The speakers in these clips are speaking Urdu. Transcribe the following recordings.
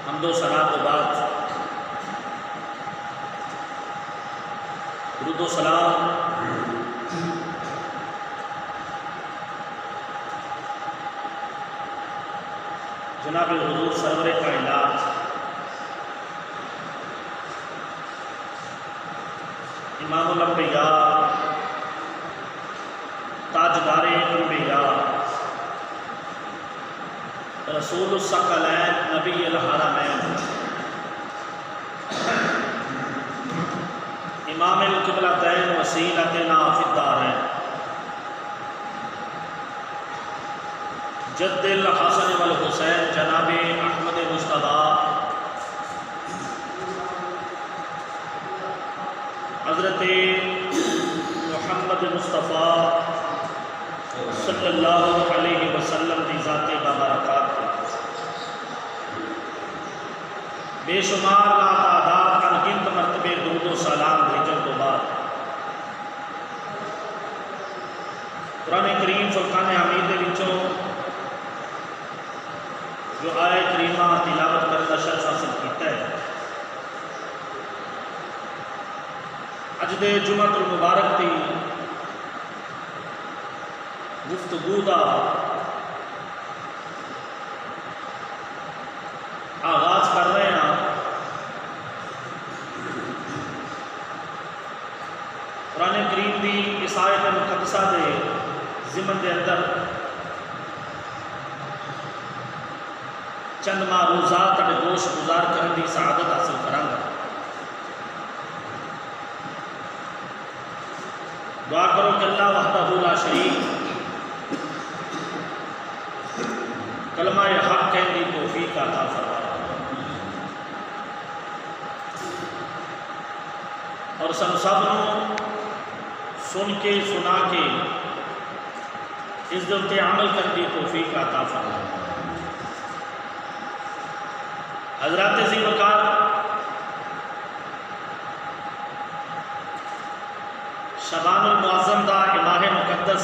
حمد و ثنا کے بعد درود و سلام جناب حضور سرور کائنات امام الانبیاء تاجدار انبیاء رسول الثقلین نبی الحرمین امام القبلتین وسیلتنا فی الدارین جد الحسن والحسین جناب احمد مصطفیٰ حضرت محمد مصطفیٰ صلی اللہ علیہ وسلم دی ذات بابرکات بے شمار لاتعداد انگنت مرتبے درود و سلام بھیجن تو بعد قرآن کریم فرقان حمید دے وچوں جو آیت کریمہ تلاوت کرنے کا شرف حاصل کیتا ہے، اج دے جمعۃ المبارک دی گفتگو دا آغاز کر رہے ہیں۔ قرآن کریم دی اس آیت مقدسہ دے ضمن دے اندر چند معروضات اپنے گوش گزار کرنے دی سعادت حاصل کرانگا۔ دعا کرو کہ اللہ وحدہ لا شریک کلمہ حق کہنے دی توفیق عطا فرمائے، اور سن سب نوں سن کے سنا کے اس دل تے عمل کرنے دی توفیق عطا فرمائے۔ حضرات ذی وقار شبان المعظم دا ماہ مقدس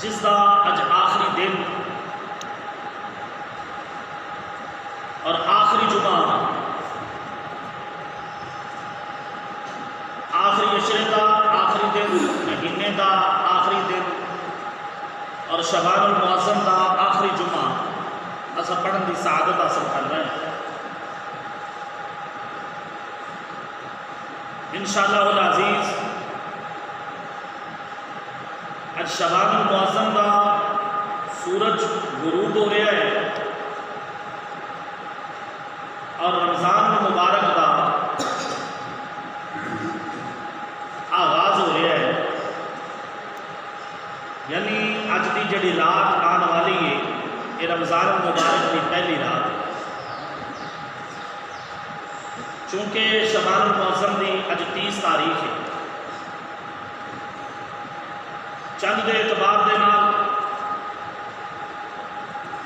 جس دا اج آخری دن اور آخری جمعہ آخری عشرے دا آخری دن مہینے دا آخری دن اور شبان المعظم دا آخری جمعہ اسا پڑھن دی سعادت حاصل کر رہے ہیں۔ انشاءاللہ العزیز اج شبان المعظم دا سورج غروب ہو رہا ہے اور رمضان مبارک دا آغاز ہو رہا ہے، یعنی اج دی جڑی رات آن والی ہے یہ رمضان مبارک کی پہلی رات ہے۔ چونکہ شبان المعظم دی اج 30 تاریخ ہے، چند دے اعتبار دے نال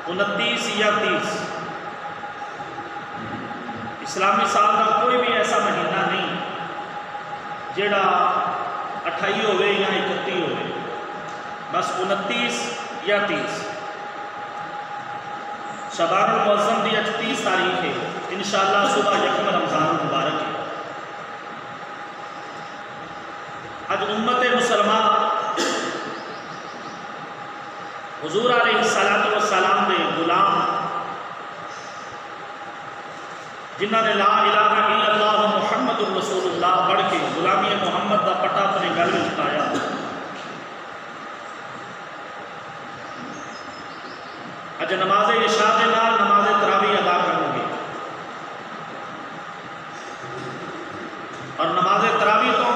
29 یا 30 اسلامی سال کا کوئی بھی ایسا مہینہ نہیں جڑا 28 ہوئے یا 31 ہوئے، بس 29 یا 30 شبان المعظم دی اج 30 تاریخ ہے، انشاءاللہ صبح یکم رمضان مبارک ہے۔ اج امت مسلمہ حضور علیہ السلام دے غلام جنہاں نے لا الہ الا اللہ محمد الرسول اللہ پڑھ کے غلامی محمد دا پٹا اپنے گل میں پایا، اج نماز عشاء دے نال نماز تراویح ادا کرو گے، اور نماز تراویح تو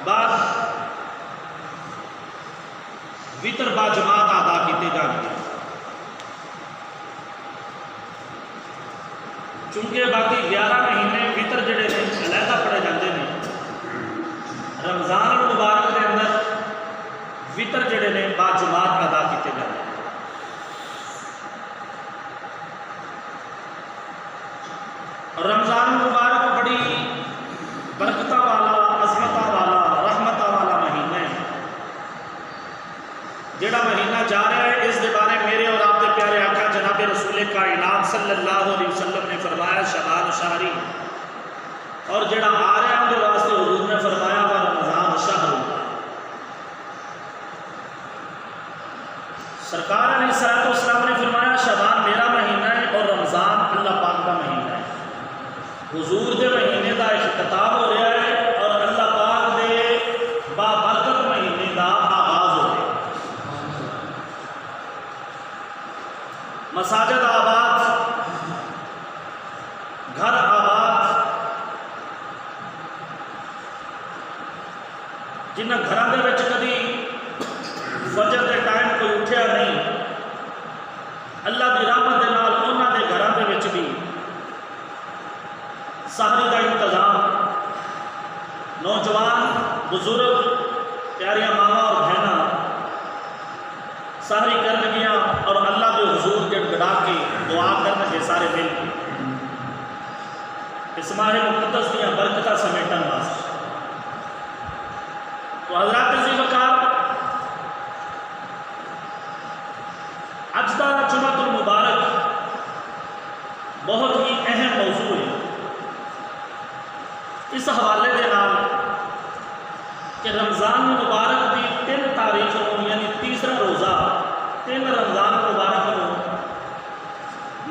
بعد وطر با جماعت ادا کیتے جان گے، چونکہ باقی 11 مہینے وطر جڑے نے علیحدہ پڑھے جاندے نے، رمضان المبارک کے اندر وطر جڑے نے با جماعت ادا کیتے جاندے ہیں۔ اور رمضان المبارک بڑی برکتہ والا، عظمتہ والا، رحمتہ والا مہینہ ہے۔ جڑا مہینہ جا رہا ہے اس دے بارے میرے اور آپ کے پیارے آقا جناب رسول کائنات صلی اللہ علیہ وسلم نے فرمایا شبان شہری، اور جڑا آ رہا ہے اندر واسطے حضور نے فرمایا وہ رمضان شہر ہوگا۔ سرکار علیہ الصلوۃ والسلام نے فرمایا شبان میرا مہینہ ہے اور رمضان اللہ پاک کا مہینہ ہے۔ حضور دے مہینے دا اختتام ہو رہا ہے اور اللہ پاک دے بابرکت مہینے دا آغاز ہو رہا ہے۔ مساجد آباد، گھر آباد، جنہ گھراں دے وچ کبھی فجر دے ٹائم کوئی اٹھیا نہیں، اللہ دی رحمت دے نال انہاں دے گھراں دے وچ بھی سحری دا انتظام، نوجوان بزرگ پیاریاں ماما اور بہناں سحری کر لگیاں اور اللہ کے حضور کے گڑا کے دعا کرنے کے سارے مل کے اس ماہ مقدس دیا برکتہ سمیٹن واسطے۔ تو حضرات عزیز وقار، اج دا جمعۃ المبارک بہت ہی اہم موضوع ہے اس حوالے دے نال کہ رمضان مبارک دی 3 تاریخ نوں یعنی تیسرا روزہ 3 رمضان مبارک نوں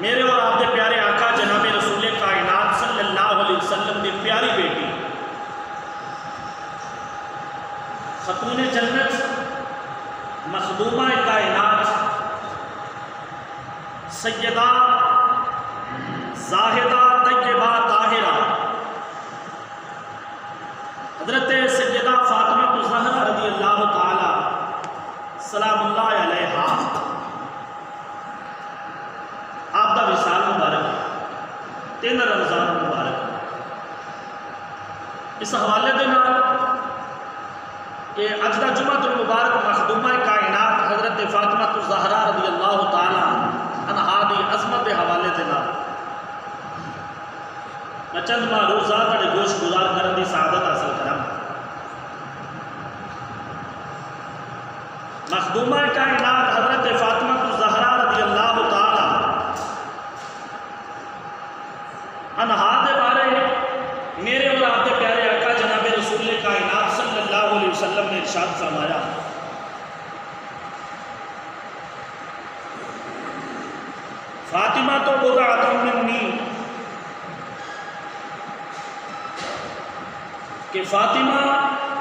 میرے اور آپ کے پیارے آقا جناب رسول کائنات صلی اللہ علیہ وسلم دی پیاری بیٹی خاتون جنت مخدومہ کائنات سیدہ زاہدہ طیبہ طاہرہ حضرت سیدہ فاطمہ الزہرا رضی اللہ تعالی سلام اللہ علیہا آپ دا وصال مبارک 3 رمضان مبارک اس حوالے دے نال کہ اج دا جمعۃ المبارک مخدومہ کائنات حضرت فاطمہ الزہرا رضی اللہ تعالی عنہا دی عظمت دے حوالے دے نال میں چند معروضات تہاڈے گوش گزار کرن دی سعادت حاصل کراں۔ مخدومہ کائنات حضرت فاطمہ الزہرا رضی اللہ تعالی عنہا دے بارے میرے اور آپ کے پیارے آقا جناب رسول کائنات صلی اللہ علیہ وسلم نے ارشاد فرمایا فاطمہ تو بضعۃ منی، کہ فاطمہ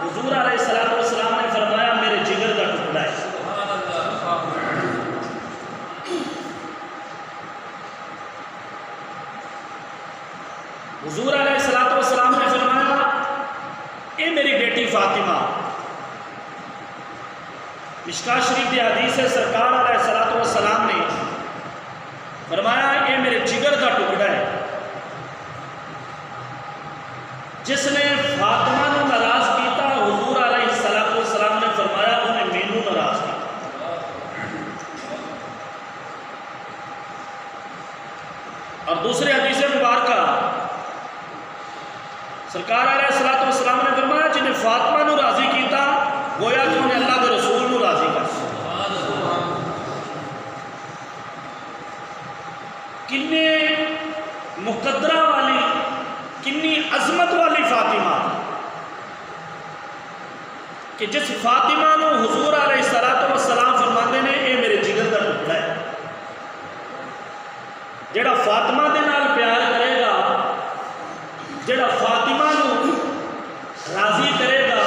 حضور علیہ الصلوۃ والسلام نے فرمایا میرے جگر کا ٹکڑا ہے۔ حضور علیہ الصلوۃ والسلام نے فرمایا اے میری بیٹی فاطمہ، مشکاہ شریف کی حدیث ہے سرکار علیہ الصلوۃ والسلام نے فرمایا اے میرے جگر کا ٹکڑا ہے۔ جس نے فاطمہ نو ناراض کیتا حضور علیہ الصلوۃ والسلام نے فرمایا انہیں مینوں ناراض کیتا۔ اور دوسرے حدیث مبارکہ سرکار علیہ الصلوۃ والسلام نے فرمایا جنہیں فاطمہ نو راضی کیتا گویا کہ انہیں اللہ کے رسول نو راضی کر۔ کنے مقدرہ والی کنی عظمت والی فاطمہ کہ جس فاطمہ نو حضور علیہ الصلوۃ والسلام فرماندے نے اے میرے جگر کا ٹکڑا ہے۔ جڑا فاطمہ دے نال پیار کرے گا، جڑا فاطمہ نو راضی کرے گا،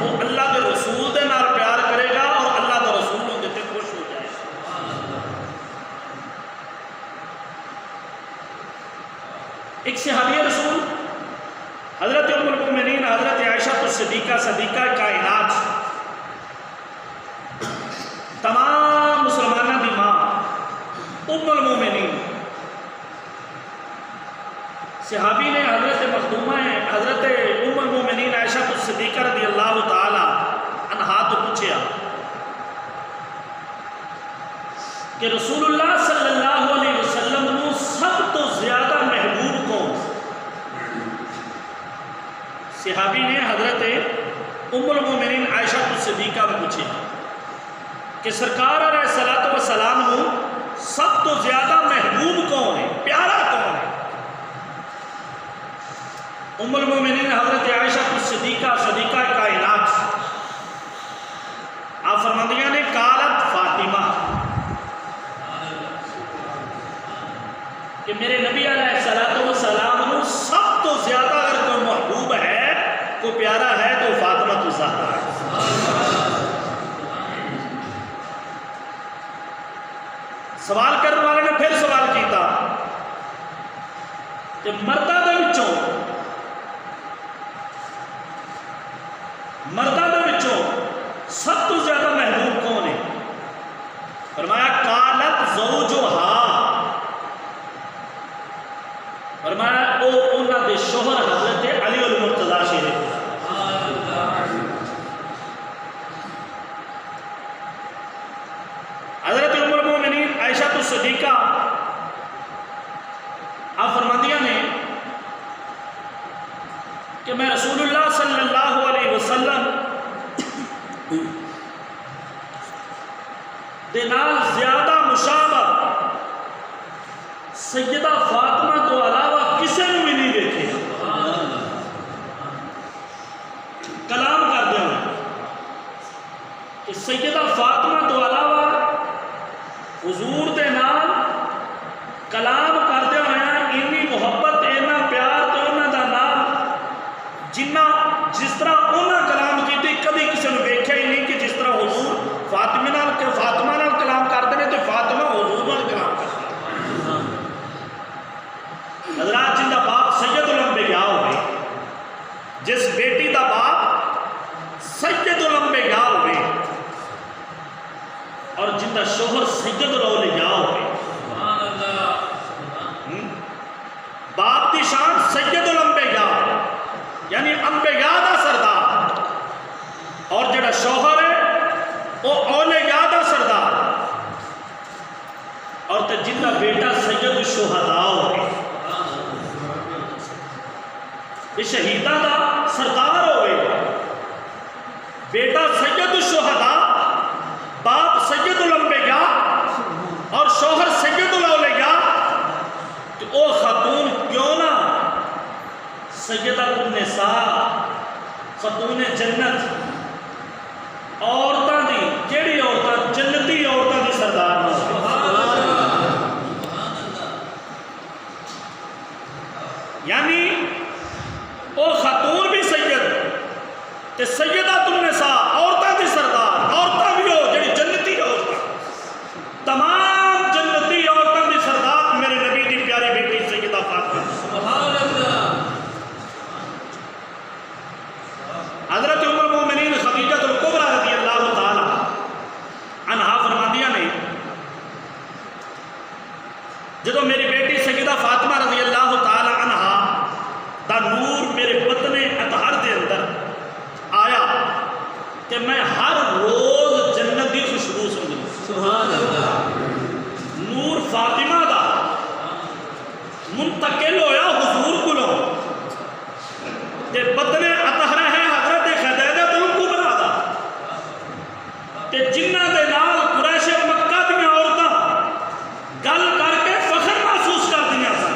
وہ اللہ کے رسول دے نال پیار کرے گا اور اللہ کے رسول نو دے تے خوش ہو جائے گا۔ ایک صحابی رسول حضرت ام المؤمنین حضرت عائشہ الصدیقہ صدیقہ کائنات، تمام مسلمانوں دی ماں ام المؤمنین، صحابی نے حضرت مخدومہ حضرت ام المؤمنین عائشہ الصدیقہ رضی اللہ تعالی عنہا تو پوچھا کہ رسول اللہ صلی اللہ علیہ وسلم نو سب تو زیادہ محبوب کون؟ صحابی نے حضرت ام المؤمنین عائشہ الصدیقہ نے پوچھا کہ سرکار علیہ الصلوۃ والسلام نو سب تو زیادہ محبوب کون ہے، پیارا کون ہے؟ ام المومنین حضرت عائشہ صدیقہ کائنات، آپ فرماندیاں نے قالت فاطمہ کہ میرے نبی علیہ السلام نے سب تو زیادہ اگر کوئی محبوب ہے، کوئی پیارا ہے تو فاطمہ الزہرا ہے۔ سوال کرنے والے نے پھر سوال کیتا کہ مردہ دے وچوں سب تو زیادہ محبوب کون ہے؟ فرمایا قالت زوجہا، فرمایا او انہاں دے شوہر حضرت علی المرتضی شریف۔ حضرت ام المومنین عائشہ صدیقہ آپ فرماندیاں نے کہ میں رسول اللہ صلی اللہ علیہ وسلم دے نال زیادہ مشابہ سیدہ فاطمہ تو علاوہ کسے نو بھی نہیں دیکھے۔ کلام کر دیا کہ سیدہ فاطمہ تو علاوہ حضور دے نال کلام کر دیا اینی محبت، اینا پیار تے انہاں دا نال جنہ جس طرح انہاں کلام کیتے کبھی کسی نے دیکھا ہی نہیں کہ جس طرح حضور فاطمہ نال کلام کرتے ہیں تو فاطمہ حضور نال کلام کرتے ہیں۔ حضرات جن دا باپ سید الانبیاء ہوئے، جس بیٹی دا باپ سید الانبیاء ہوئے اور جن دا شوہر سید الاولیاء ہوئے، باپ دی شان سید الانبیاء یعنی انبیاء دا سردار، اور جڑا شوہر ہے وہ اولیاء دا سردار، اور تے جن دا بیٹا سید الشہداء ہوئے، یہ شہیدہ دا سردار ہوئے، بیٹا سید الشہداء، باپ سید الانبیاء اور شوہر سید الاولیاء، تو او خاتون کیوں نہ سیدہ النساء، خاتون جنت، عورتاں دی کیڑی عورتاں؟ جنتی عورتاں دی سردار نہ یعنی او خاتون بھی سید تے سیدہ النساء عورتاں دی سردار، عورتاں بھی ہو جڑی جنتی عورتاں، تمام جنتی عورتاں دی سردار میرے نبی دی پیاری بیٹی سیدہ فاطمہ۔ حضرت ام المومنین خدیجہ الکبریٰ رضی اللہ تعالی عنہا فرماندیاں نے جدو میری بیٹی سیدہ فاطمہ رضی اللہ تعالی عنہا دا نور میرے بطن اطہر دے اندر آیا کہ میں ہر روز جنت دی خوشبو سنگی۔ سبحان اللہ۔ نور فاطمہ دا منتقل ہویا حضور کلوں تے بطن اطہر ہے حضرت خدیجہ الکبریٰ دا، تے جنہ دے نال قریش مکہ دیاں عورتاں گل کر کے فخر محسوس کر دیا سن۔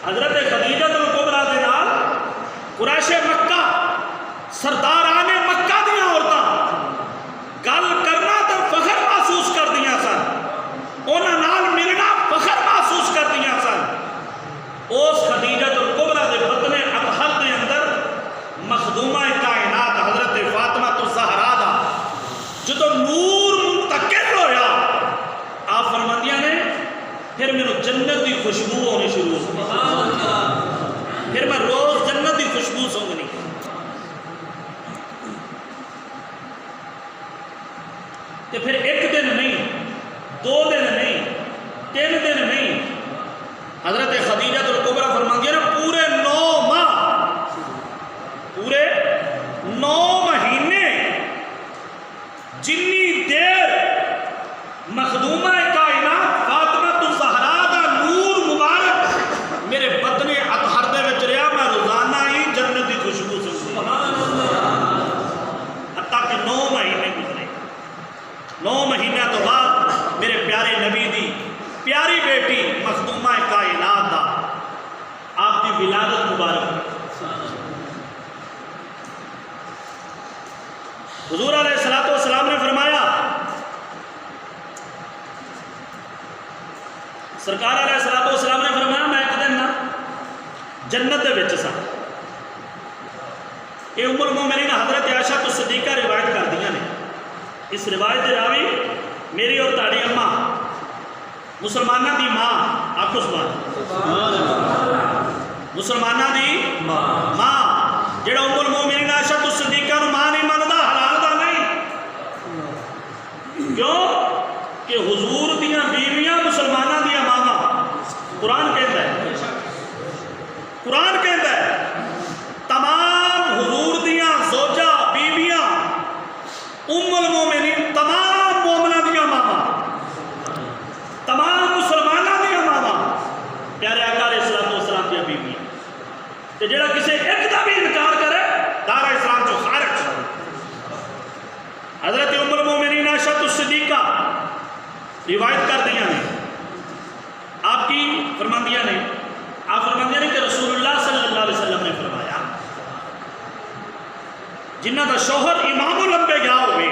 حضرت خدیجہ الکبریٰ دے نال قریش مکہ سرداران مکہ دیاں عورتاں گل کرنا تے فخر محسوس کر دیا سن، انہاں نال ملنا فخر محسوس کر دیا سن۔ اس خدیجہ الکبریٰ دے بطن اطہر دے اندر مخدومہ کائنات حضرت فاطمہ الزہرا دا جدو نور منتقل ہویا، آپ فرماندیاں نے پھر میرے جنت دی خوشبو ہونی شروع ہو، پھر میں روز جنت دی خوشبو سونگنی۔ تے پھر ایک دن نہیں، 2 دن نہیں، 3 دن نہیں، حضرت خدیجہ الکبریٰ فرماندیاں نے پورے 9 ماہ، پورے 9 مہینے جنی دیر مخدومہ کائنات فاطمہ الزہرا دا نور مبارک میرے بطن اطہر دے وچ رہیا، میں روزانہ ہی جنت دی خوشبو سنگی۔ حتیٰ کہ 9 مہینے گزرے، 9 مہینہ تو بعد پیاری بیٹی مخدومہ کائنات دا آپ کی ولادت مبارک حضور علیہ السلام نے فرمایا، سرکار علیہ السلام نے فرمایا میں ایک دن جنت دے وچ سا. یہ ام المومنین حضرت عائشہ تو صدیقہ روایت کر دیا نے. اس روایت کے راوی میری اور تاڑی اماں مسلمانہ دی ماں. آکھو سبحان مسلمانہ دی ماں جڑا ام المومنین عائشہ تو صدیقہ نو ماں نہیں مندا حلال دا نہیں. کیوں کہ حضور دیاں بیویاں مسلمانہ دیا ماما. قرآن کہتا ہے تمام حضور دیاں زوجہ بیویاں ام المومنین تمام مومنہ دیا ماما، تمام مسلمانہ دیا ماما پیارے آقا علیہ السلام دیا بیویاں. کہ جڑا کسی ایک دا بھی انکار کرے دارہ اسلام جو خارج. حضرت ام المومنین عائشہ الصدیقہ روایت کر دیا نے آپ کی فرماندیاں نے کہ رسول اللہ صلی اللہ علیہ وسلم نے فرمایا جنہ دا شوہر امام الانبیاء ہوئے،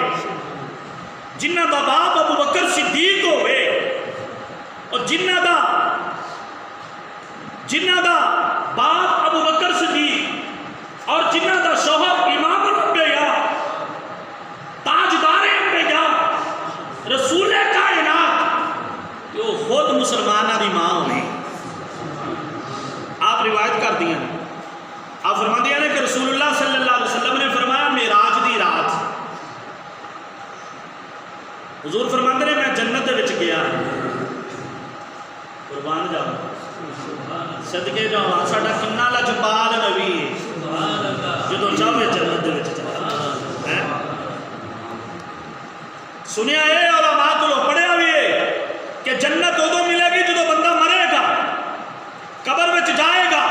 جنہ دا باپ ابو بکر صدیق ہوئے، اور جنہ دا باپ ابو بکر صدیق اور جنہ دا شوہر امام الانبیاء تاجدار انبیاء رسول کائنات کہ وہ خود مسلمانہ دی ماں ہوئی. آپ روایت کر دیا نے آپ فرما دیا نے کہ رسول اللہ صلی اللہ علیہ وسلم نے فرمایا معراج دی رات حضور فرماتے نے میں جنت دے وچ گیا قربان جاؤں صدقے جاؤں ساڈا کنا لجپال نبی ہے جدو چاہے جنت دے وچ چلا. سنیا ہے علماء کو پڑھیا بھی ہے کہ جنت ادو ملے گی جدو بندہ مرے گا، قبر میں جائے گا،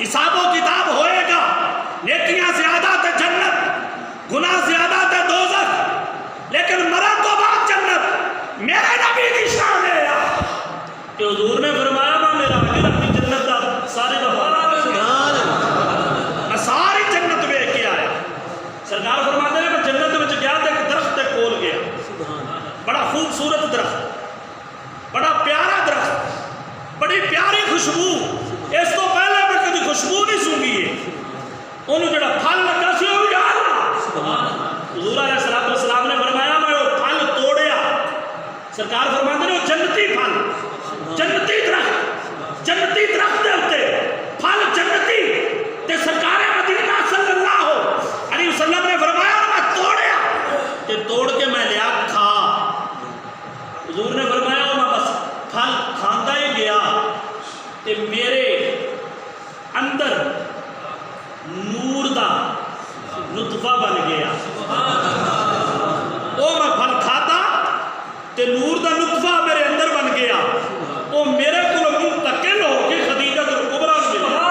حساب و کتاب ہوئے گا، نیکیاں زیادہ تے جنت، گناہ زیادہ تے دوزخ، لیکن مرن تو بعد جنت. میرے نبی کی شان ہے کہ حضور نے فرمایا میں میرا علی اپنی جنت دا سارے دفعہ میں ساری جنت ویکھ کے آیا. سرکار فرماتے ہیں میں جنت میں گیا تو ایک درخت تے کول گیا، بڑا خوبصورت درخت، بڑا پیارا درخت، بڑی پیاری خوشبو. اس تو پہلے میں کبھی خوشبو نہیں سونگی ہے. انہوں جڑا پھل لگا سی وہ یا اللہ. حضور علیہ السلام نے فرمایا میں وہ پھل توڑیا. سرکار فرماتے ہیں وہ جنتی پھل، جنتی درخت دے ہوتے پھل جنتی تے سرکار مدینہ صلی اللہ علیہ وسلم نے فرمایا میں توڑیا کہ توڑ کے میں لیا کھا. حضور نے فرمایا میں بس پھل کھاندا ہی گیا کہ میرے اندر نور دا نطفہ بن گیا. وہ میں پھل کھاتا تے نور دا نطفہ میرے اندر بن گیا. وہ میرے کو منتقل ہو کے خدیجۃ الکبریٰ ملا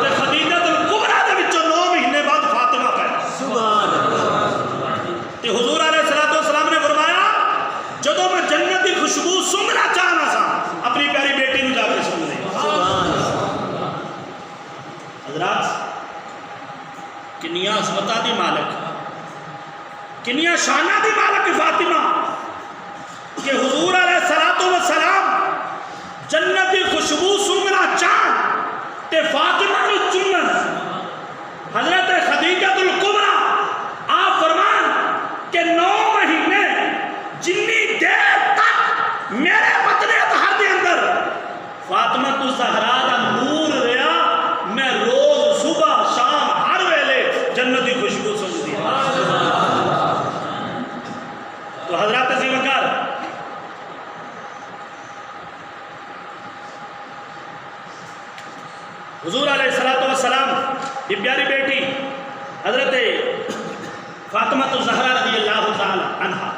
تے خدیجۃ الکبریٰ دے وچوں 9 مہینے بعد فاطمہ پیدا. تے حضور علیہ السلام نے فرمایا جدو میں جنت کی خوشبو سنگنا چاہنا سا اپنی پیاری بیٹی نو جا کے سن لے. حضرات کنیاں عظمتاں دی مالک، کنیاں شاناں دی مالک فاطمہ کہ حضور علیہ السلام جنت کی خوشبو سنگنا چاہن تے فاطمہ نو چنن. حضرت خدیجۃ الکبریٰ آپ فرمان کہ 9 مہینے جنی دیر تک میرے بطن اطہر دے اندر فاطمہ تو زہرا دا نور رہا، میں روز صبح شام ہر ویلے جنت کی خوشبو سنگدی. تو حضرات عزیز وقار حضور علیہ السلام کی پیاری بیٹی حضرت فاطمہ الزہرا رضی اللہ تعالی عنہا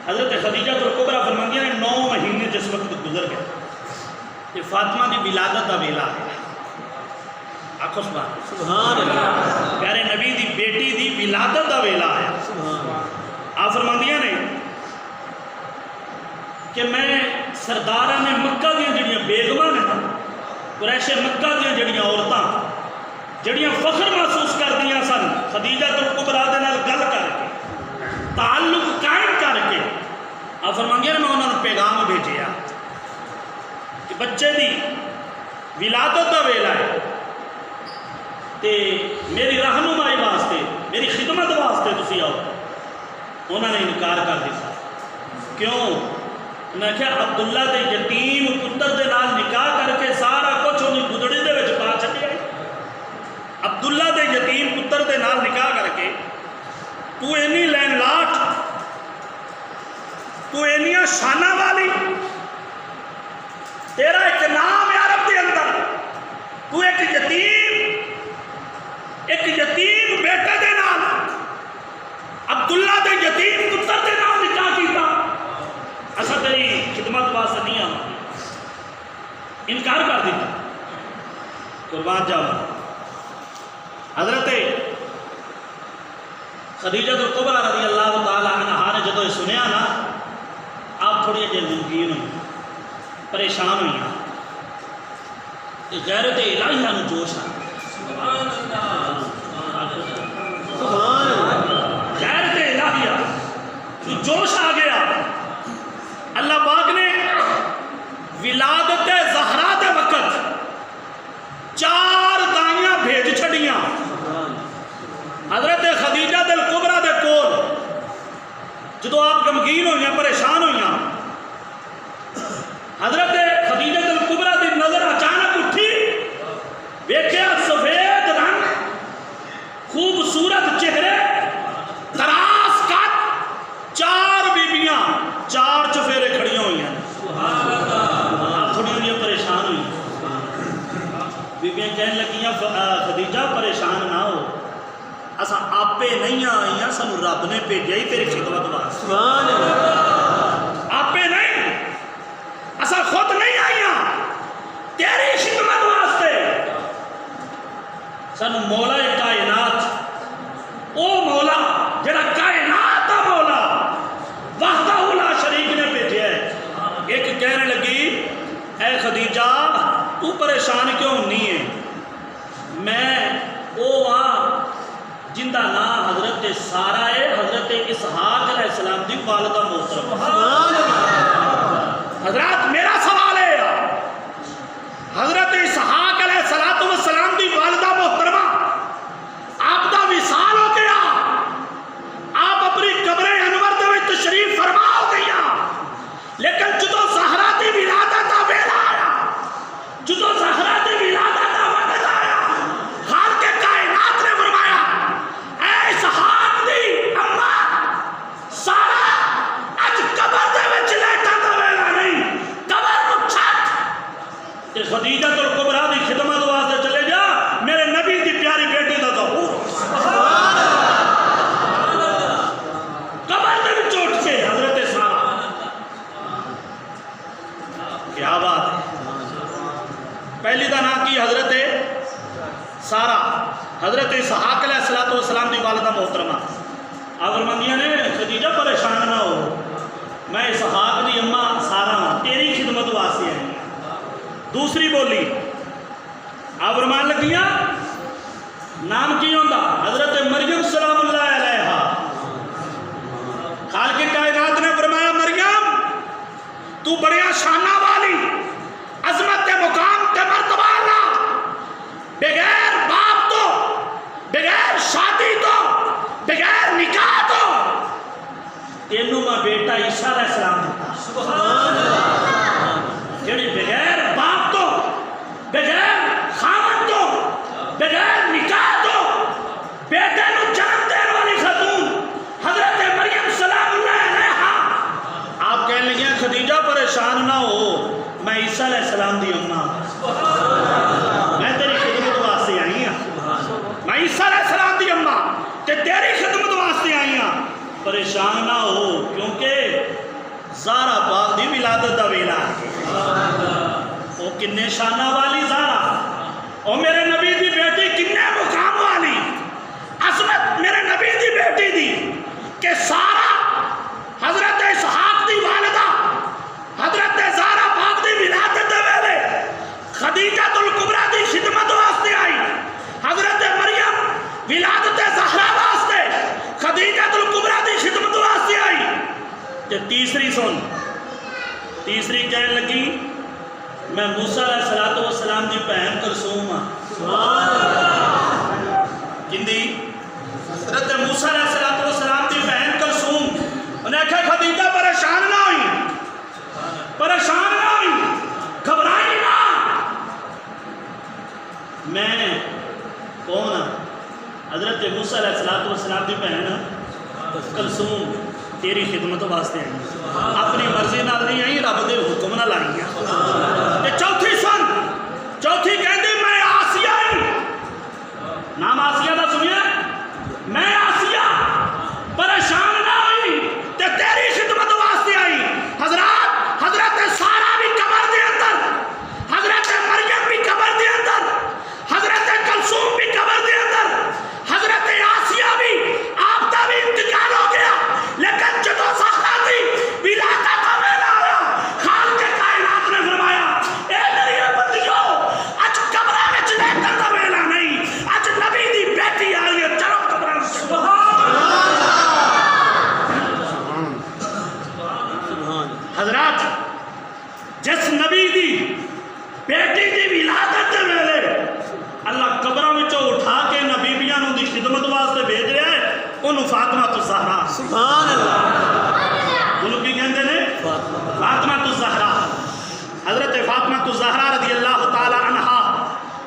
حضرت خدیجہ الکبریٰ فرماندیاں نے 9 مہینے جس وقت گزر گئے کہ فاطمہ دی ولادت دا ویلا ہے. آکھو سبحان اللہ. پیارے نبی دی بیٹی دی ولادت دا ویلا ہے. آپ فرماندیاں نے کہ میں سردار نے مکہ دیا جڑیاں بیگماں نے قریش مکہ دیا جڑیاں عورتاں جڑیاں فخر محسوس کر دیا سن خدیجہ الکبریٰ دے نال گل کر کے تعلق قائم کر کے آپ فرمانگے میں انہوں نے پیغام بھیجیا کہ بچے دی ولادت دا ویلا ہے تے میری رہنمائی واسطے میری خدمت واسطے تسی آؤ. انہوں نے انکار کر دیا. کیوں؟ میں کہا عبداللہ دے یتیم پتر دے نال نکاح کر کے سارا کچھ انہیں گدڑی دے وچ پا چھڈیا. عبداللہ دے یتیم پتر دے نال نکاح کر کے تو اینی لین لاٹ تو اینیاں شانہ والی تیرا ایک نام ہے عرب دے اندر تو ایک یتیم بیٹے دے نال عبداللہ دے یتیم پتر دے نال نکاح کیتا ایسا تیری خدمت واسطے نہیں آنا انکار کر دیتا. قربان جاؤ. حضرت خدیجہ الکبریٰ رضی اللہ تعالیٰ عنہا نے جدو یہ سنیا نا آپ تھوڑی جی غمگین ہوئی پریشان ہوئی غیرت الہیہ نو جوش آ غیرت الہیہ نو جوش آ گیا. اللہ پاک نے ولادت زہرا دے وقت 4 دائیاں بھیج چھڑیاں حضرت خدیجہ الکبریٰ دے کول. جدو آپ غمگین ہوئی پریشان ہوئی حضرت خدیجہ الکبریٰ دی نظر اچانک اٹھی ویکھیا سفید رنگ خوبصورت چہرے دراز قد 4 بیبیاں 4 چفیرے کھڑیاں ہوئی ہیں. آپ تھوڑی ہوئی پریشان ہوئی بیبیاں کہنے لگیاں خدیجہ پریشان نہ ہو اسا آپے نہیں آئیاں سنو رب نے بھیجا ہی تیری خدمت واسطے. آپے نہیں اسا خود نہیں آئیاں تیری خدمت واسطے. سنو مولا کائنات او مولا جڑا کائنات دا مولا وحدہ لا شریک نے بھیجا ہے. ایک کہنے لگی اے خدیجہ تو پریشان کیوں نہیں ہے میں او جندہ نام حضرت سارہ ہے حضرت اسحاق علیہ السلام دی والدہ محترم. حضرات میرا سوال ہے حضرت اسحاق علیہ السلام دی والدہ محترمہ آپ دا وصال ہو گیا آپ اپنی قبر انور دے وچ تشریف فرما ہو گیا لیکن جدو زہرا دی ولادت دا ویلا آیا جدو زہرا دی ولادت دا وقت آیا خالق کے کائنات نے فرمایا اے اسحاق دی اما سارا اج قبر دے وچ لیٹا دا ویلا نہیں قبر نو چھٹ تے خدیجہ الکبریٰ دی خدمت واسطے چلے جا میرے نبی دی پیاری بیٹی دا ظہور قبر دے وچ اٹھ کے حضرت سارا کیا بات ہے. پہلی دا نام کی حضرت سارا حضرت اسحاق علیہ السلام دی والدہ محترمہ. آپ فرماندیاں نے خدیجہ پریشان نہ ہو میں اسحاق دی اماں سارا ہوں تیری خدمت واسطے آئی. دوسری بولی آپ فرمان لگیاں نام کی ہوندا حضرت مریم سلام اللہ علیہا. خالق کائنات نے فرمایا مریم تو بڑیا شانہ والی عظمت مقام تے مرتبہ اللہ بغیر باپ تو بغیر شادی تو بغیر نکاح تو تینوں میں بیٹا عیسیٰ علیہ السلام دیتا جڑی بغیر باپ تو بغیر خامن تو بغیر نکاح تو بیٹے نو جنم دین والی خاتون حضرت مریم سلام اللہ علیہا. آپ کہنے لگے خدیجہ پریشان نہ ہو میں عیسیٰ علیہ السلام دی اماں میں تیری خدمت واسطے آئی ہوں میں عیسیٰ علیہ السلام دی اماں تے تیری خدمت واسطے آئی ہوں پریشان نہ ہو کیونکہ زہرا پاک دی ولادت دا ویلا او کنے شانہ والی زہرا او میرے نبی دی بیٹی کنے مقام والی عظمت میرے نبی دی بیٹی دی کہ سارا حضرت اسحاق دی والدہ تے تیسری سن، تیسری کہنے لگی میں موسیٰ علیہ السلام دی بہن کلثوم ہاں۔ کندی؟ حضرت موسیٰ علیہ السلام دی بہن کلثوم۔ انہیں کہا خدیجہ پریشان نہ ہوئی، پریشان نہ ہوئی، گھبرائی نہ، میں کون ہاں؟ حضرت موسیٰ علیہ السلام دی بہن کلثوم تیری خدمت واسطے آئی، اپنی مرضی نال نہیں آئی، رب دے حکم نال آئی ہیں۔ چوتھی سن، چوتھی کہندی میں آسیہ آئی، نام آسیہ دا سنیا، میں آسیہ پریشان نہ ہوئی تے تیری خدمت واسطے آئی۔ حضرت سارہ بھی قبر دے اندر، حضرت مریم بھی قبر دے اندر، حضرت کلثوم بھی قبر دے اندر، حضرت آسیہ بھی، آپ دا بھی انتقال ہو گیا، لیکن جدو زہرا دی ولادت کا ویلا آیا، خالق کائنات نے فرمایا اے میری بندیو اج قبراں وچ لیٹن دا ویلا نہیں، اج نبی دی بیٹی آئی ہے، چلو قبراں وچ۔ حضرات جس نبی دی بیٹی دی ولادت دے ویلے اللہ قبراں وچوں اٹھا کے نبی بیاں نوں دی خدمت واسطے بھیج رہا ہے، انہوں فاطمہ الزہرا، سبحان اللہ، انہوں کی کہندے نے فاطمہ الزہرا۔ حضرت فاطمہ الزہرا رضی اللہ تعالی عنہا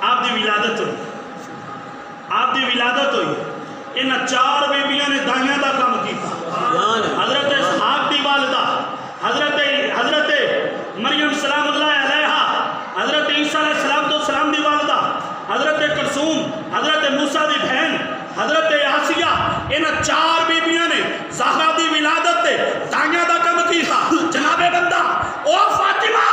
آپ دی ولادت ہوئی، آپ دی ولادت ہوئی، ان چار بیبیاں نے دائیاں دا کام کیتا۔ حضرت اسحاق دی والدہ، حضرت مریم سلام اللہ علیہا، حضرت عیسیٰ علیہ السلام دی والدہ، حضرت کلثوم، حضرت موسیٰ دی بہن، حضرت آسیہ، ان چار بیبیاں نے زہرا دی ولادت تے دائیاں دا کم کیتا۔ جناب بندہ او فاطمہ،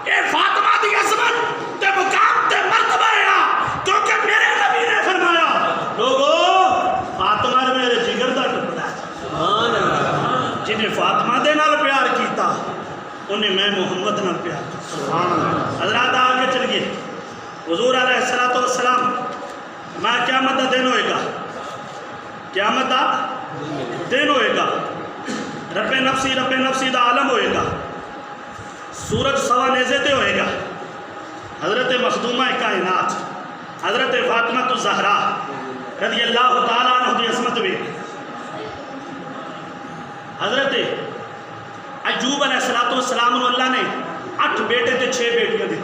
اے فاطمہ دی عظمت تے مقام تے مرتبہ ہے، کیونکہ میرے نبی نے فرمایا لوگو فاطمہ میرے جگر دا ٹکڑا ہے، جنہیں فاطمہ دے نال پیار کیتا انہیں میں محمد نال پیار کیتا۔ حضرات آگے چلیے، حضور علیہ السلام میں قیامت دا دن ہوئے گا، قیامت دا دن ہوئے گا، رب نفسی دا عالم ہوئے گا، سورج سوا نیزے تے ہوئے گا، حضرت مخدومہ کائنات حضرت فاطمہ الزہرا رضی اللہ تعالیٰ عنہ دی عظمت بھی، حضرت ایوب علیہ السلام اللہ نے 8 بیٹے تے 6 بیٹیاں دی،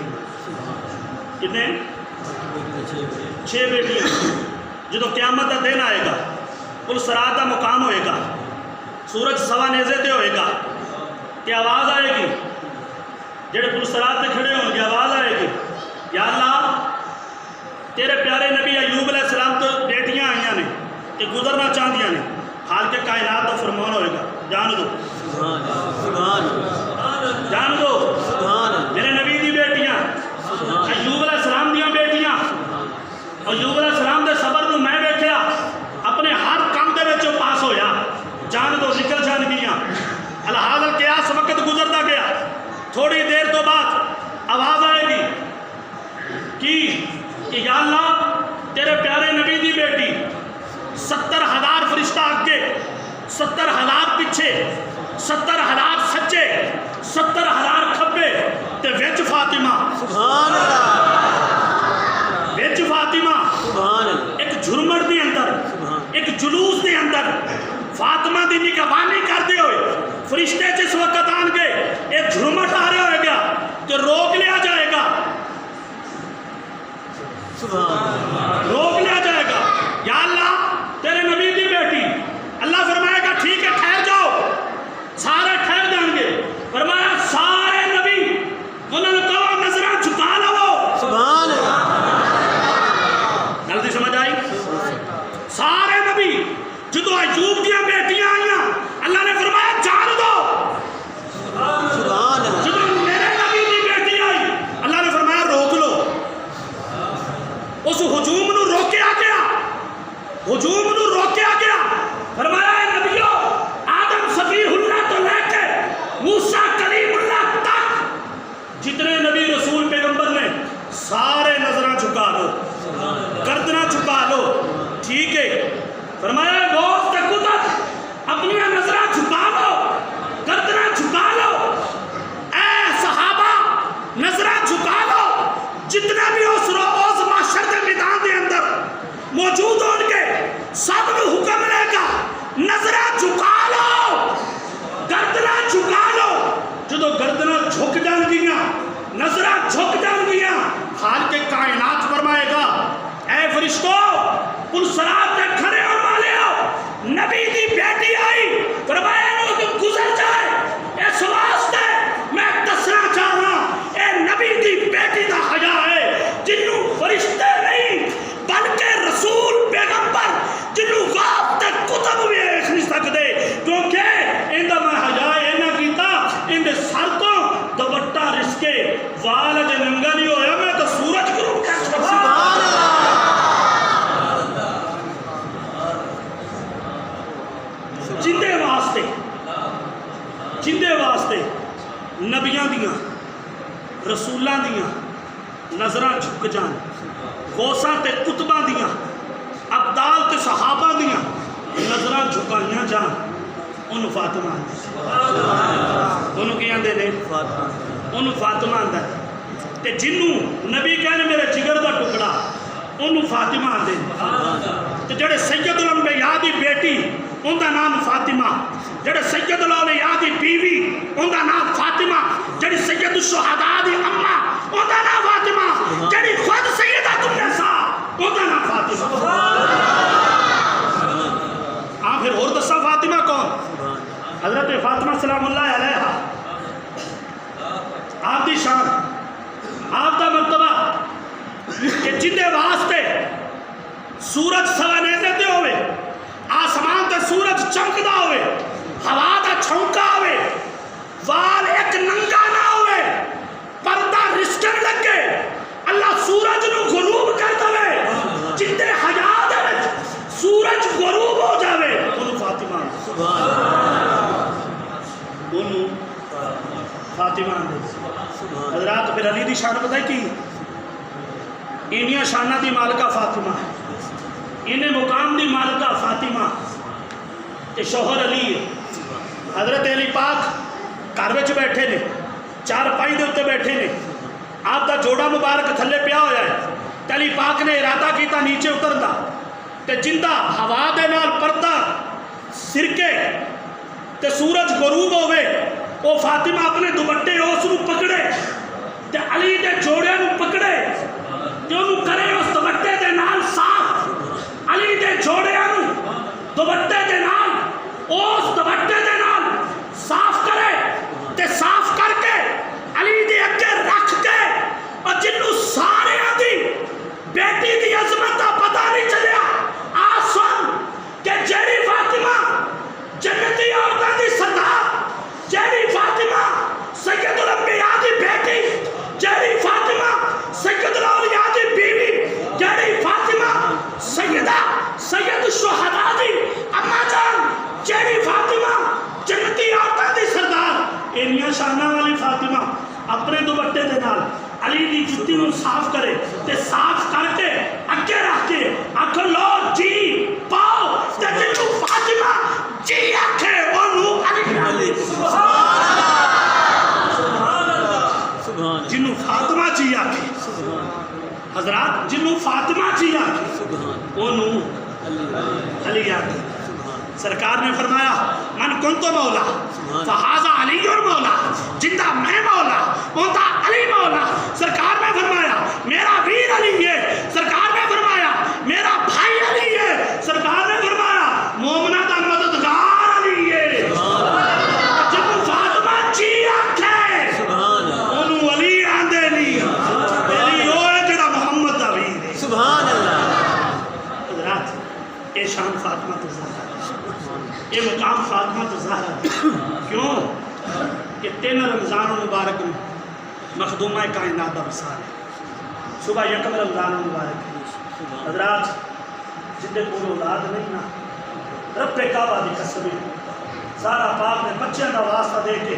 کتنے؟ 6 بیٹیاں۔ جدو قیامت دا دن آئے گا، پل صراط دا مقام ہوئے گا، سورج سوا نیزے تے ہوئے گا، کہ آواز آئے گی، جڑے پل صراط تے کھڑے ہوں گے آواز آئے گی یا اللہ تیرے پیارے نبی ایوب علیہ السلام تو بیٹیاں آئیاں نے کہ گزرنا چاہدیاں نے، خالق کائنات دا فرمان ہوئے گا جان دو، جان دو میرے نبی دی بیٹیاں، ایوب علیہ السلام دیاں بیٹیاں، ایوب علیہ السلام دے صبر نو میں بیٹھیا، اپنے ہر کام دے وچوں پاس ہویا، جان دو نکل جان گیاں، الحاظ القیاس وقت گزرتا گیا، تھوڑی دیر تو بعد آواز آئے گی کہ یا اللہ تیرے پیارے نبی دی بیٹی 70,000 فرشتہ آگے، 70,000 پیچھے، 70,000 سچے، 70,000 کھبے تے وچ فاطمہ، سبحان اللہ، وچ فاطمہ، سبحان اللہ، ایک جھرمٹ دی اندر، ایک جلوس دی اندر فاطمہ دی نگہبانی کرتے ہوئے فرشتے جس وقت آن گئے ایک جھرمٹ آ رہا ہوئے گا کہ روک لیا جائے گا، روک لیا جائے گا، یا اللہ تیرے نبی دی بیٹی، اللہ فرمائے گا ٹھیک ہے ٹھہر جاؤ، سارے ٹھہر جائیں گے، فرمایا سارے نبی انہوں نے کہا نظریں جھکا لو، سبحان اللہ، غلطی سمجھ آئی؟ سارے نبی جدو ایوب دیا بیٹیاں آئیاں اللہ نے فرمایا جان دو، جدو میرے نبی دی بیٹی آئی اللہ نے فرمایا روک لو، اس ہجوم نو روکے واسطے جندے واسطے نبیاں دیاں رسولاں دیاں نظراں جھک جان، غوثاں تے کتباں دیاں ابدال تے صحابہ دیاں نظراں جھکائیاں جان، انہوں فاطمہ انہوں کی آندے نے انہوں فاطمہ آندہ ہے، تے جنوں نبی کہنے میرے جگر دا ٹکڑا انہوں فاطمہ آندے نے، تے جڑے سید الانبیاء دی بیٹی ان دا نام فاطمہ، جڑے سید الاولیاء دی بیوی ان دا نام فاطمہ، جڑی سید الشہداء دی امہ ان دا نام فاطمہ، جڑی خود سیدہ النساء ان دا نام فاطمہ۔ ہاں پھر اور دسا فاطمہ کون؟ حضرت فاطمہ سلام اللہ علیہا، آپ دی شان، آپ دا مرتبہ کہ جندے واسطے سورج سوانیتے تے ہوئے، آسمان تے سورج چمکدا ہوئے، ہوا دا چھونکا ہوئے، وال ایک ننگا نہ ہوئے، پردہ رشتن لگے، اللہ سورج نو غروب کر دوے، جندے حیاء دے وچ سورج غروب ہو جاوے، انہوں فاطمہ انہوں فاطمہ حضرات پھر علی دی شان بتائی کی انہیاں شانہ دی مالکہ فاطمہ ہے، انہیں مقام دی مالکہ فاطمہ تے شوہر علی ہے۔ حضرت علی پاک گھر وچ بیٹھے نے، چار پائی دے اتے بیٹھے نے، آپ دا جوڑا مبارک تھلے پیا ہویا ہے، تے علی پاک نے ارادہ کیتا نیچے اتر دا تے جندہ ہوا دے نال پردہ سرکے تے سورج غروب ہوئے، وہ فاطمہ اپنے دوپٹے اس نو پکڑے تے علی دے جوڑے نو پکڑے تے انہوں کرے اس دوپٹے دے نال صاف، علی دے جوڑے نو دوپٹے دے نال اس دوپٹے دے نال صاف کرے تے صاف کر کے علی دے اگے رکھ کے، اور جنوں سارے دی بیٹی دی عظمت دا پتہ نہیں چلیا آسان کہ جیڑی فاطمہ جنتی عورتاں دی سردار، جیڑی فاطمہ سید الانبیاء دی بیٹی، جیڑی فاطمہ سید الاولیاء دی بیوی، جیڑی فاطمہ سیدہ سید الشہداء دی اماں جان، جیڑی فاطمہ جنتی عورتاں دی سردار، انہیاں شانہ والی فاطمہ اپنے دوپٹے دے نال علی دی جتی نو صاف کرے تے صاف کر کے اگے رکھ کے آکھ لو جی پاؤ تے جنوں فاطمہ جی آکھے انہوں علی جنوں فاطمہ جی آکھے، حضرات جنوں فاطمہ جی آکھے انہوں علی آکھے۔ سرکار نے فرمایا من کنت مولا فہذا علی مولا، جندہ میں مولا ہوتا علی مولا۔ سرکار نے فرمایا میرا ویر علی ہے، سرکار نے فرمایا میرا بھائی علی ہے، سرکار نے فرمایا مومنہ دا مددگار علی ہے۔ جنوں فاطمہ جی آکھے انہوں علی آندے نہیں، علی ہوئے جڑا محمد دا ویر ہے۔ سبحان اللہ۔ حضرات اے شان فاطمہ تو زہرا، یہ مقام فاطمہ تو زہرا، کیوں کہ 3 رمضان مبارک میں مخدومہ کائنات دا وصال ہے، صبح 1 رمضان مبارک ہے۔ حضرات جندے کو اولاد نہیں نا، رب کعبہ دی قسم سارا پاک نے بچے دا واسطہ دے کے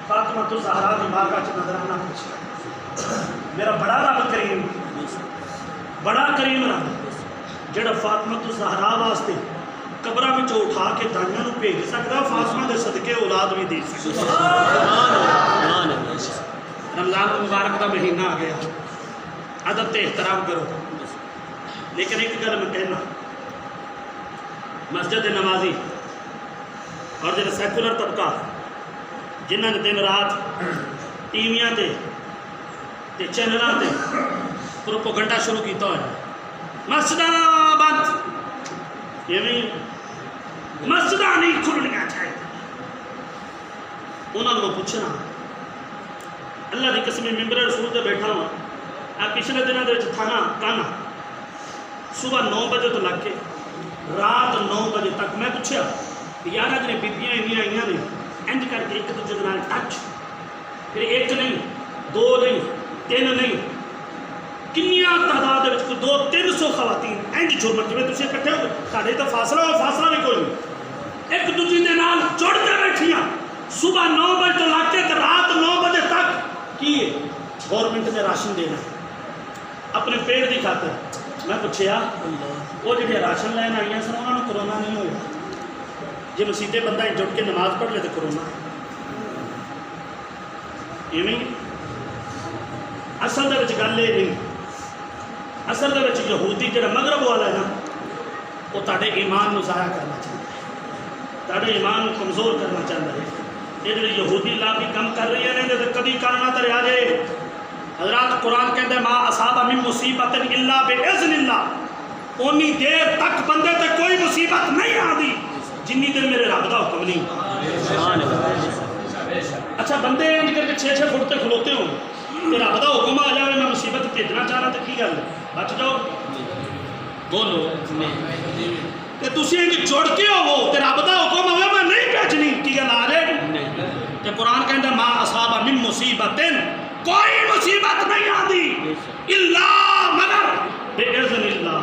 فاطمہ تو زہرا دی بارگاہ چ نظرانہ پوچھا، میرا بڑا رب کریم، بڑا کریم رب جڑا فاطمہ تو زہرا واسطے قبرہ میں جو اٹھا کے دانیاں نو بھیج سکتا، فاطمہ دے صدقے اولاد بھی دے سکتا۔ رمضان مبارک دا مہینہ آ گیا، ادب تے احترام کرو، لیکن ایک گل میں کہنا، مسجد نمازی اور جو سیکولر طبقہ جنہاں نے دن رات ٹی ویاں تے چینلاں تے پروپیگنڈا شروع کیتا ہے، مسجداں بند، یہ مسجدہ نہیں کھلنیاں چاہیے۔ انہوں نے پوچھنا، اللہ دی قسم ممبر رسول تے بیٹھا ہوا، آپ پچھلے دنوں دے تھا نا کانا، صبح 9 بجے تو لگ کے رات 9 بجے تک میں پوچھا یار جنہیں بیبیاں انیاں آئیاں نے انج کر کے ایک دوجے نال ٹچ، پھر 1 نہیں 2 نہیں 3 نہیں، کنیاں تعداد ہے 200-300 خواتین انج جرمن جی تھی اکٹھے ہو گئے، ساڈے تو فاصلہ بھی کوئی نہیں، ایک دوجے دے نال جڑ گورنمنٹ نے راشن دینا اپنے پیٹ کی خاطر. میں پوچھا وہ جہاں راشن لین آئی سن انہوں نے کرونا نہیں ہوا؟ جی مسیطے بندہ جڑ کے نماز پڑھ لے تو کرونا ایویں. اصل دے وچ گل یہ نہیں. اصل دے وچ یہودی جڑا مغرب والا ہے نا وہ تہاڈے ایمان نو ضائع کرنا چاہتا ہے, تہاڈے ایمان نو کمزور کرنا چاہتا ہے. یہ جڑے یہودی لا بھی کم کر رہی ہیں تو کبھی کرنا تو رہا جائے. حضرات قرآن کہتے ہیں ما اصاب من مصیبت الا باذن اللہ. اونی دیر تک بندے تے کوئی مصیبت نہیں آتی جنی دیر میرے رب دا حکم نہیں. اچھا بندے انج کر کے 6-6 فٹ تے کھلوتے ہو تے رب دا حکم آ جائے میں مصیبت بھیجنا چاہ رہا تو کی گل بچ جاؤ بولو. تے تسی انج جڑ کے ہو تے رب دا حکم ہوے میں نہیں بھیجنی کی گل آ جائے. تے قرآن کہندا ما اصاب من مصیبت کوئی مصیبت نہیں آتی الا مگر باذن اللہ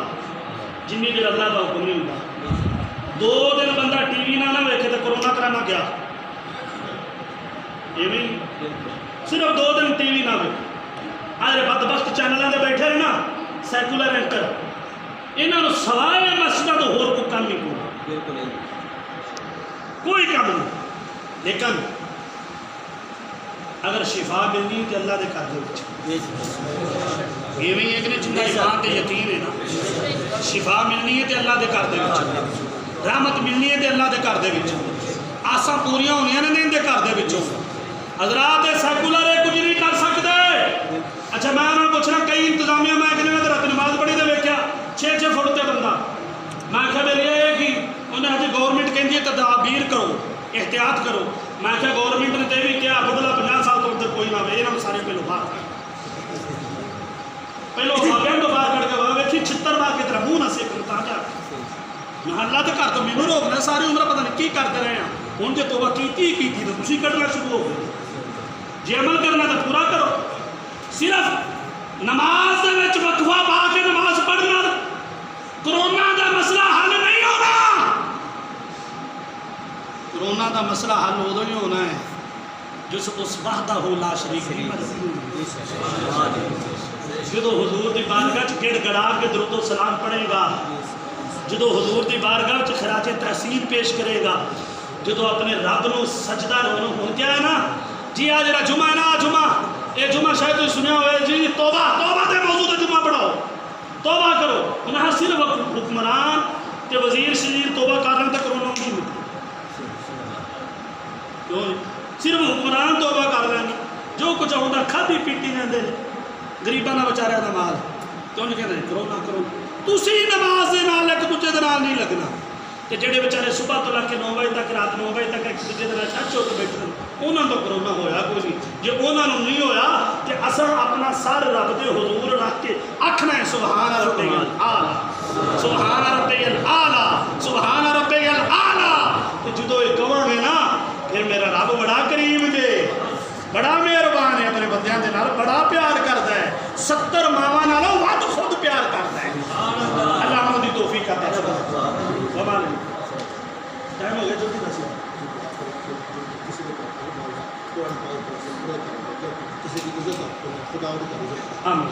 جنی دیر اللہ دا حکم نہیں ہوتا. 2 دن بندہ ٹی وی نہ ویکھے تو کرونا کرانا گیا. ایویں صرف 2 دن ٹی وی نہ ویکھے. آج بدبخت چینلوں دے بیٹھے ہیں نا سیکولر اینکر, انہوں نے سوائے مسجد تو ہور کوئی کام نہیں, کوئی کام نہیں. لیکن اگر شفا ملنی تو اللہ دے گھر دے وچ ایویں ایک نے جنہ ایمان تے یقین ہے نا شفا ملنی ہے تو اللہ دے گھر دے وچ, رحمت ملنی ہے تو اللہ دے گھر دے وچ, آساں پوریاں ہونیاں نے ان دے گھر دے وچوں. حضرات سیکولر ہے کچھ نہیں کر سکتے. اچھا میں انہوں نے پوچھنا کئی انتظامیہ میں کہنے میں رات نماز پڑھی تو ویکھیا 6-6 فٹ تے بندہ. میں کہا میری یہ کہ انہیں ہجے گورنمنٹ کہندی ہے تدابیر کرو احتیاط کرو. میں کہا گورنمنٹ نے تے بھی کیا بدلا 50 سال تو ادھر کوئی نہ ہوئے انہوں نے سارے پہلو باہر کر پہلو خابیاں تو باہر کر کے وہ ویکھی چھتر باہر کی طرح منہ نہ سیکھ تا جا میں اللہ تے گھر تو مینوں روکنا ساری عمر پتہ نہیں کی کرتے رہے ہیں. ہن جے توبہ کیتی تو تسی کڈنا شروع ہو گئے. جے عمل کرنا تو پورا کرو. صرف نماز دے وچ وقفہ پا کے نماز پڑھنا کرونا دا مسئلہ حل نہیں ہونا. کرونا دا مسئلہ حل ادو ہی ہونا ہے جس اس وحدہ لا شریک کی جدو حضور دی بارگاہ چ گڑ گڑا کے درود و سلام پڑھے گا, جدو حضور دی بارگاہ چ خراج تحسین پیش کرے گا, جدو اپنے رب نو سجدہ رونا ہو کیا ہے نا جی آج جڑا جمعہ ہے نا جمعہ یہ جمعہ شاید تو سنیا ہوئے جی توبہ توبہ تے موضوع تے جمعہ پڑھاؤ توبہ کرو. انہاں صرف حکمران تے وزیر شریر توبہ کرن تے کرونا نہیں ملتی. صرف حکمران توبہ کر لیں جو کچھ ہوتا کھادی پیتی رہتے غریباں دا بیچاریاں دا مال تو انہیں کہتے ہیں کرونا کرو. تسی نماز دے نال ایک دوجے دے نال نہیں لگنا. کہ جڑے بیچارے صبح تو لگ کے 9 بجے تک رات 9 بجے تک ایک دوجے دے نال ٹچ ہو کے بیٹھے انہاں تو کرونا ہویا کوئی نہیں. جے انہاں نوں نہیں ہویا تے اساں اپنا سر رب دے حضور رکھ کے آکھنا ہے سبحان ربی الاعلی سبحان ربی الاعلی سبحان ربی الاعلی. تے جدوں یہ کہواں گے نا پھر میرا رب بڑا کریم جے بڑا مہربان ہے اپنے بندیاں دے نال بڑا پیار کرتا ہے. 70 ماواں نالوں ود خود پیار کرتا ہے. اللہ ہم دی توفیق عطا فرمائے. زبان ٹائم ہو گیا جلدی دس آمین.